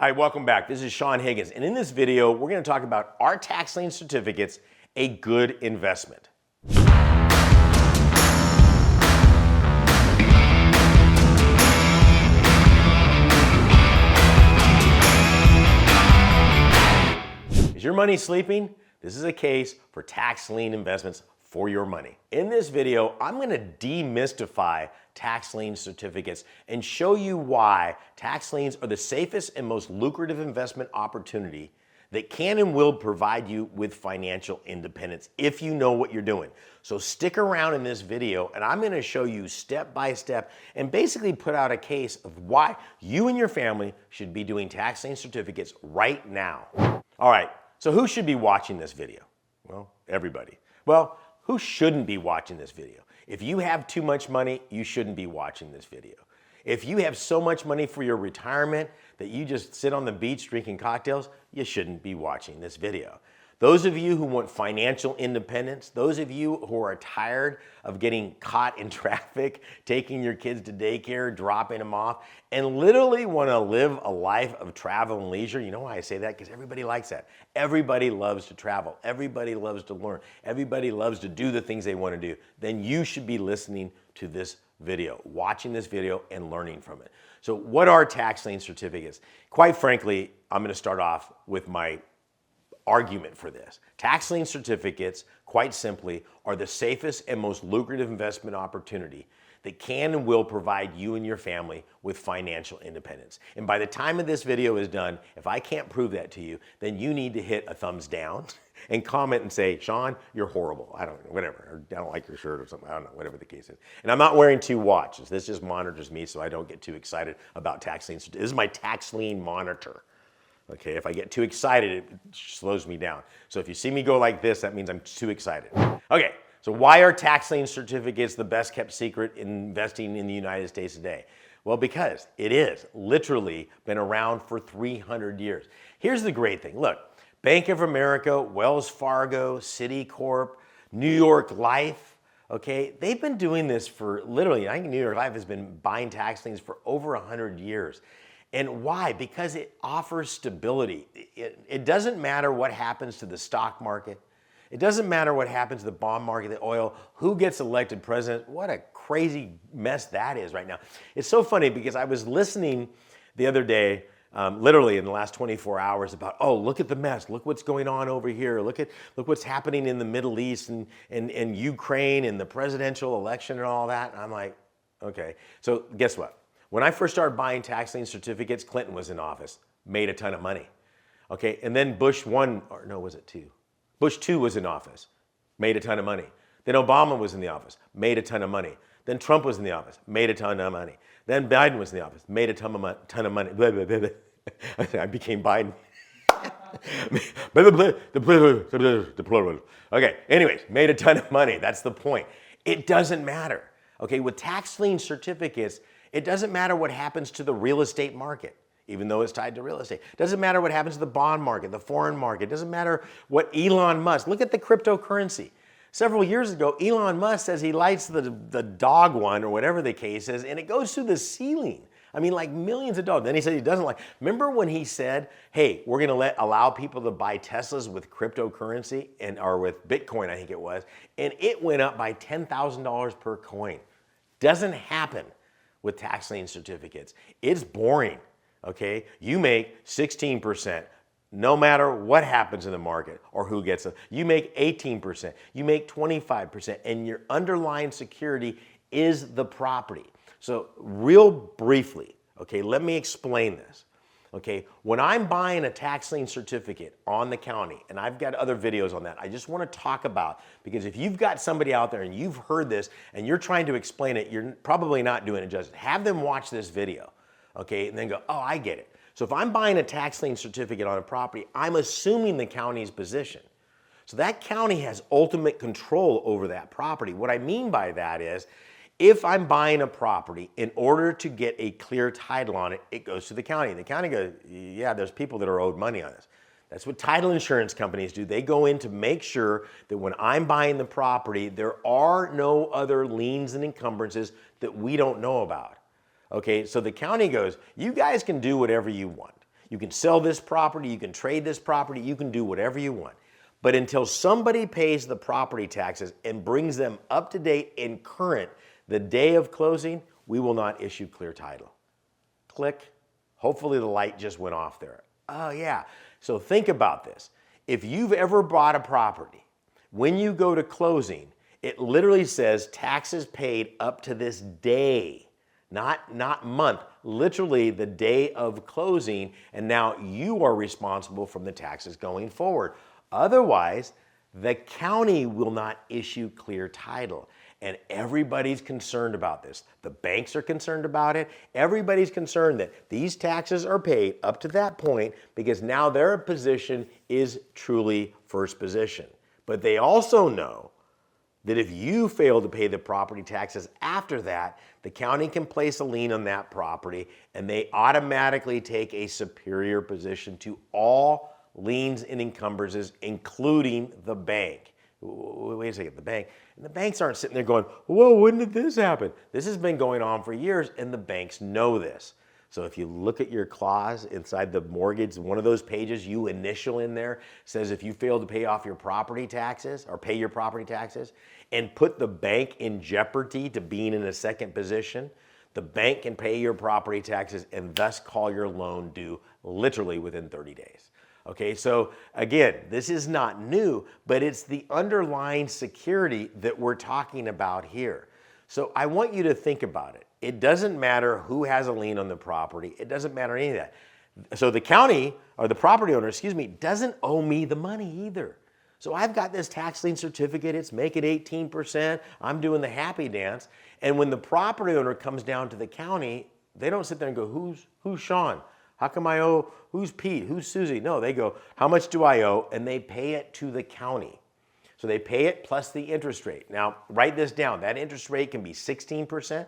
Hi, welcome back. This is Saen Higgins, and in this video, we're going to talk about, are tax lien certificates a good investment? Is your money sleeping? This is a case for tax lien investments for your money. In this video, I'm going to demystify tax lien certificates and show you why tax liens are the safest and most lucrative investment opportunity that can and will provide you with financial independence if you know what you're doing. So stick around in this video and I'm going to show you step by step and basically put out a case of why you and your family should be doing tax lien certificates right now. All right, so who should be watching this video? Well, everybody. Well, who shouldn't be watching this video? If you have too much money, you shouldn't be watching this video. If you have so much money for your retirement that you just sit on the beach drinking cocktails, you shouldn't be watching this video. Those of you who want financial independence, those of you who are tired of getting caught in traffic, taking your kids to daycare, dropping them off, and literally want to live a life of travel and leisure. You know why I say that? Because everybody likes that. Everybody loves to travel. Everybody loves to learn. Everybody loves to do the things they want to do. Then you should be listening to this video, watching this video and learning from it. So what are tax lien certificates? Quite frankly, I'm going to start off with my argument for this. Tax lien certificates, quite simply, are the safest and most lucrative investment opportunity that can and will provide you and your family with financial independence. And by the time of this video is done, if I can't prove that to you, then you need to hit a thumbs down and comment and say, Saen, you're horrible. I don't know, whatever. Or, I don't like your shirt or something. I don't know, whatever the case is. And I'm not wearing two watches. This just monitors me so I don't get too excited about tax lien certificates. This is my tax lien monitor. Okay, if I get too excited, it slows me down. So if you see me go like this, that means I'm too excited. Okay, so why are tax lien certificates the best kept secret in investing in the United States today? Well, because it is literally been around for 300 years. Here's the great thing. Look, Bank of America, Wells Fargo, Citicorp, New York Life, okay, they've been doing this for literally, I think New York Life has been buying tax liens for over 100 years. And why? Because it offers stability. It doesn't matter what happens to the stock market. It doesn't matter what happens to the bond market, the oil, who gets elected president. What a crazy mess that is right now. It's so funny because I was listening the other day, literally in the last 24 hours about, oh, look at the mess. Look what's going on over here. Look what's happening in the Middle East and Ukraine and the presidential election and all that. And I'm like, okay. So guess what? When I first started buying tax lien certificates, Clinton was in office, made a ton of money. Okay, and then Bush 1, or no, was it 2? Bush 2 was in office, made a ton of money. Then Obama was in the office, made a ton of money. Then Trump was in the office, made a ton of money. Then Biden was in the office, made a ton of money. Blah, blah, blah, blah. I became Biden. Okay, anyways, made a ton of money. That's the point. It doesn't matter. Okay, with tax lien certificates, it doesn't matter what happens to the real estate market, even though it's tied to real estate. It doesn't matter what happens to the bond market, the foreign market. It doesn't matter what Elon Musk, look at the cryptocurrency. Several years ago, Elon Musk says he lights the dog one or whatever the case is, and it goes through the ceiling. I mean, like millions of dollars. Then he said he doesn't like. Remember when he said, hey, we're going to allow people to buy Teslas with cryptocurrency or with Bitcoin, I think it was, and it went up by $10,000 per coin. Doesn't happen with tax lien certificates. It's boring, okay? You make 16% no matter what happens in the market or who gets it. You make 18%, you make 25%, and your underlying security is the property. So real briefly, okay, let me explain this. Okay, when I'm buying a tax lien certificate on the county, and I've got other videos on that, I just want to talk about, because if you've got somebody out there and you've heard this and you're trying to explain it, you're probably not doing it justice. Have them watch this video, okay, and then go, oh, I get it. So if I'm buying a tax lien certificate on a property, I'm assuming the county's position. So that county has ultimate control over that property. What I mean by that is, if I'm buying a property, in order to get a clear title on it, it goes to the county. The county goes, yeah, there's people that are owed money on this. That's what title insurance companies do. They go in to make sure that when I'm buying the property, there are no other liens and encumbrances that we don't know about. Okay, so the county goes, you guys can do whatever you want. You can sell this property, you can trade this property, you can do whatever you want. But until somebody pays the property taxes and brings them up to date and current the day of closing, we will not issue clear title. Click. Hopefully the light just went off there. Oh yeah. So think about this. If you've ever bought a property, when you go to closing, it literally says taxes paid up to this day, not month, literally the day of closing, and now you are responsible for the taxes going forward. Otherwise, the county will not issue clear title. And everybody's concerned about this. The banks are concerned about it. Everybody's concerned that these taxes are paid up to that point because now their position is truly first position. But they also know that if you fail to pay the property taxes after that, the county can place a lien on that property and they automatically take a superior position to all liens and encumbrances, including the bank. Wait a second, the bank. And the banks aren't sitting there going, whoa, when did this happen? This has been going on for years and the banks know this. So if you look at your clause inside the mortgage, one of those pages you initial in there says if you fail to pay off your property taxes or pay your property taxes and put the bank in jeopardy to being in a second position, the bank can pay your property taxes and thus call your loan due literally within 30 days. Okay, so again, this is not new, but it's the underlying security that we're talking about here. So I want you to think about it. It doesn't matter who has a lien on the property. It doesn't matter any of that. So the county, or the property owner, doesn't owe me the money either. So I've got this tax lien certificate, it's making 18%, I'm doing the happy dance, and when the property owner comes down to the county, they don't sit there and go, who's Sean? How come I owe, who's Pete, who's Susie? No, they go, how much do I owe? And they pay it to the county. So they pay it plus the interest rate. Now, write this down. That interest rate can be 16%,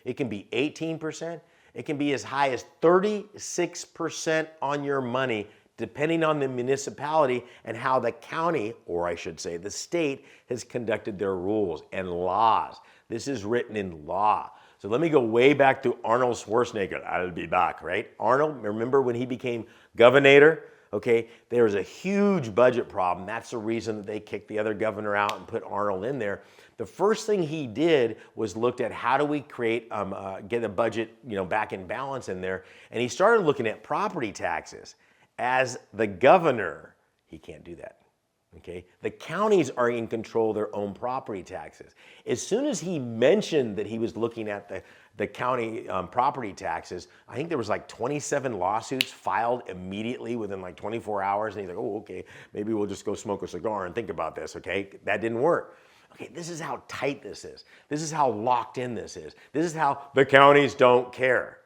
it can be 18%, it can be as high as 36% on your money, depending on the municipality and how the county, or I should say the state, has conducted their rules and laws. This is written in law. So let me go way back to Arnold Schwarzenegger. I'll be back, right? Arnold, remember when he became governor? Okay, there was a huge budget problem. That's the reason that they kicked the other governor out and put Arnold in there. The first thing he did was looked at how do we create, get a budget, back in balance in there. And he started looking at property taxes. As the governor, he can't do that. Okay, the counties are in control of their own property taxes. As soon as he mentioned that he was looking at the county property taxes, I think there was like 27 lawsuits filed immediately within like 24 hours. And he's like, oh, okay, maybe we'll just go smoke a cigar and think about this, okay? That didn't work. Okay, this is how tight this is. This is how locked in this is. This is how the counties don't care.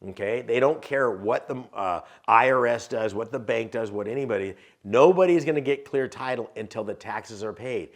Okay, they don't care what the IRS does, what the bank does, what anybody. Nobody's going to get clear title until the taxes are paid.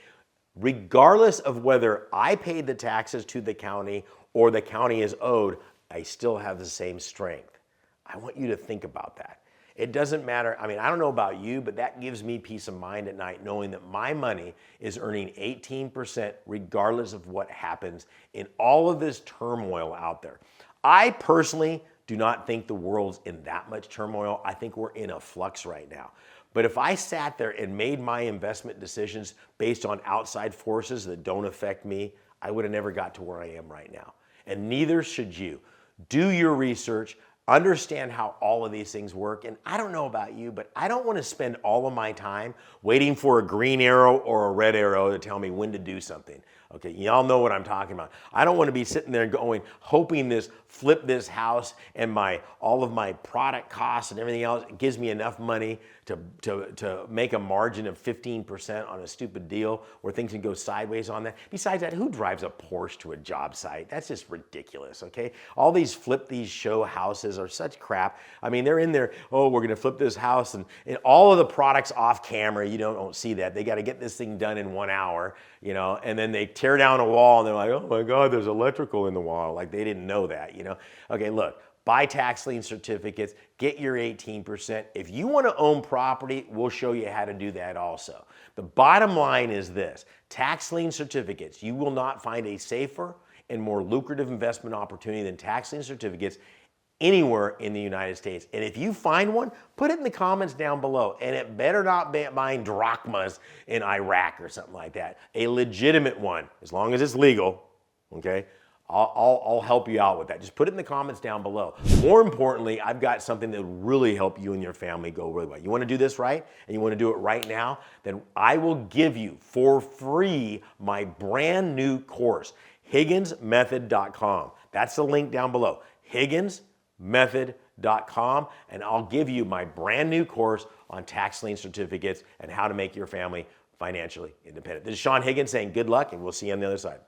Regardless of whether I paid the taxes to the county or the county is owed, I still have the same strength. I want you to think about that. It doesn't matter. I mean, I don't know about you, but that gives me peace of mind at night knowing that my money is earning 18% regardless of what happens in all of this turmoil out there. I personally do not think the world's in that much turmoil. I think we're in a flux right now. But if I sat there and made my investment decisions based on outside forces that don't affect me, I would have never got to where I am right now. And neither should you. Do your research, understand how all of these things work. And I don't know about you, but I don't want to spend all of my time waiting for a green arrow or a red arrow to tell me when to do something. Okay, y'all know what I'm talking about. I don't want to be sitting there going, hoping flip this house and all of my product costs and everything else gives me enough money to make a margin of 15% on a stupid deal where things can go sideways on that. Besides that, who drives a Porsche to a job site? That's just ridiculous, okay? All these show houses are such crap. I mean, they're in there, oh, we're gonna flip this house and all of the products off camera, you don't see that. They gotta get this thing done in 1 hour, and then they tear down a wall and they're like, oh my God, there's electrical in the wall. Like they didn't know that, Okay, look, buy tax lien certificates, get your 18%. If you want to own property, we'll show you how to do that also. The bottom line is this, tax lien certificates, you will not find a safer and more lucrative investment opportunity than tax lien certificates anywhere in the United States. And if you find one, put it in the comments down below. And it better not be buying drachmas in Iraq or something like that. A legitimate one, as long as it's legal, okay? I'll help you out with that. Just put it in the comments down below. More importantly, I've got something that will really help you and your family go really well. You want to do this right, and you want to do it right now, then I will give you for free my brand new course, HigginsMethod.com. That's the link down below, HigginsMethod.com, and I'll give you my brand new course on tax lien certificates and how to make your family financially independent. This is Saen Higgins saying good luck, and we'll see you on the other side.